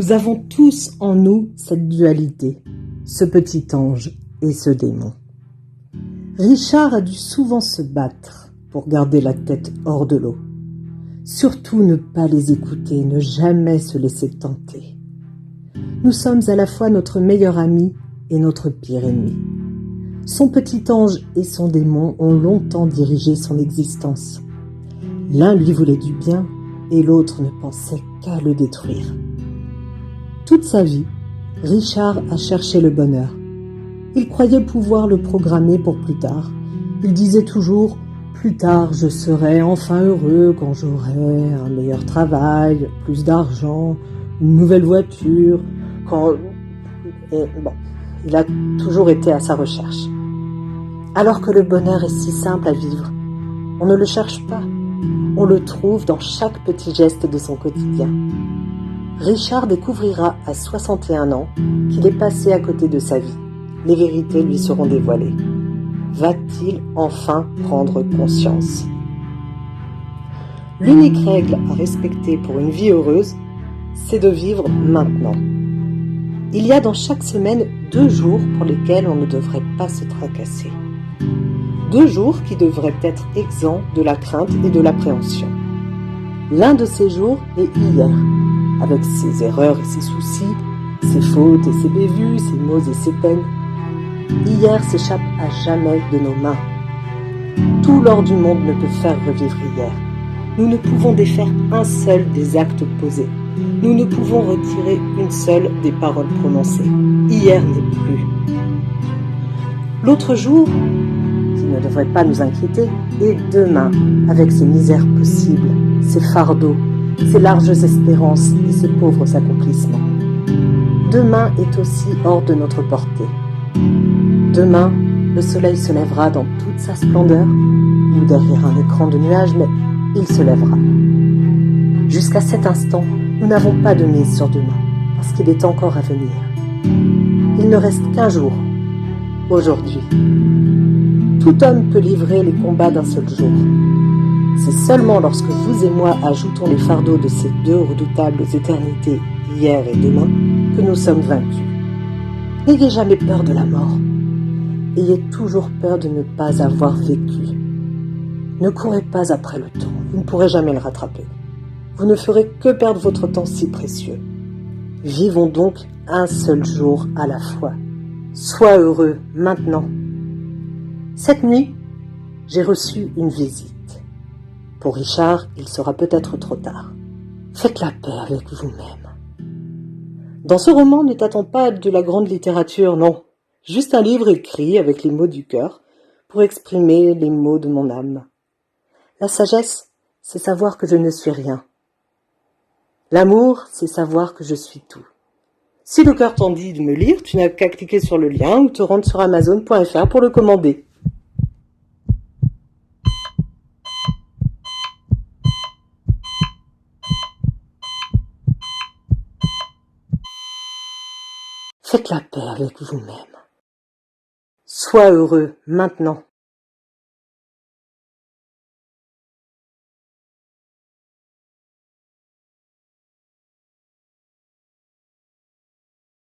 Nous avons tous en nous cette dualité, ce petit ange et ce démon. Richard a dû souvent se battre pour garder la tête hors de l'eau. Surtout ne pas les écouter, ne jamais se laisser tenter. Nous sommes à la fois notre meilleur ami et notre pire ennemi. Son petit ange et son démon ont longtemps dirigé son existence. L'un lui voulait du bien et l'autre ne pensait qu'à le détruire. Toute sa vie, Richard a cherché le bonheur. Il croyait pouvoir le programmer pour plus tard. Il disait toujours « Plus tard, je serai enfin heureux quand j'aurai un meilleur travail, plus d'argent, une nouvelle voiture, quand... » Et bon, il a toujours été à sa recherche. Alors que le bonheur est si simple à vivre, on ne le cherche pas. On le trouve dans chaque petit geste de son quotidien. Richard découvrira à 61 ans qu'il est passé à côté de sa vie. Les vérités lui seront dévoilées. Va-t-il enfin prendre conscience? L'unique règle à respecter pour une vie heureuse, c'est de vivre maintenant. Il y a dans chaque semaine 2 jours pour lesquels on ne devrait pas se tracasser. 2 jours qui devraient être exempts de la crainte et de l'appréhension. L'un de ces jours est hier, avec ses erreurs et ses soucis, ses fautes et ses bévues, ses maux et ses peines. Hier s'échappe à jamais de nos mains. Tout l'or du monde ne peut faire revivre hier. Nous ne pouvons défaire un seul des actes posés. Nous ne pouvons retirer une seule des paroles prononcées. Hier n'est plus. L'autre jour, qui ne devrait pas nous inquiéter, est demain, avec ses misères possibles, ses fardeaux, ses larges espérances et ses pauvres accomplissements. Demain est aussi hors de notre portée. Demain, le soleil se lèvera dans toute sa splendeur, ou derrière un écran de nuages, mais il se lèvera. Jusqu'à cet instant, nous n'avons pas de mise sur demain, parce qu'il est encore à venir. Il ne reste qu'un jour, aujourd'hui. Tout homme peut livrer les combats d'un seul jour. C'est seulement lorsque vous et moi ajoutons les fardeaux de ces 2 redoutables éternités, hier et demain, que nous sommes vaincus. N'ayez jamais peur de la mort. Ayez toujours peur de ne pas avoir vécu. Ne courez pas après le temps, vous ne pourrez jamais le rattraper. Vous ne ferez que perdre votre temps si précieux. Vivons donc un seul jour à la fois. Sois heureux maintenant. Cette nuit, j'ai reçu une visite. Pour Richard, il sera peut-être trop tard. Faites la paix avec vous-même. Dans ce roman, ne t'attends pas de la grande littérature, non. Juste un livre écrit avec les mots du cœur pour exprimer les mots de mon âme. La sagesse, c'est savoir que je ne suis rien. L'amour, c'est savoir que je suis tout. Si le cœur t'en dit de me lire, tu n'as qu'à cliquer sur le lien ou te rendre sur Amazon.fr pour le commander. Faites la paix avec vous-même. Sois heureux maintenant.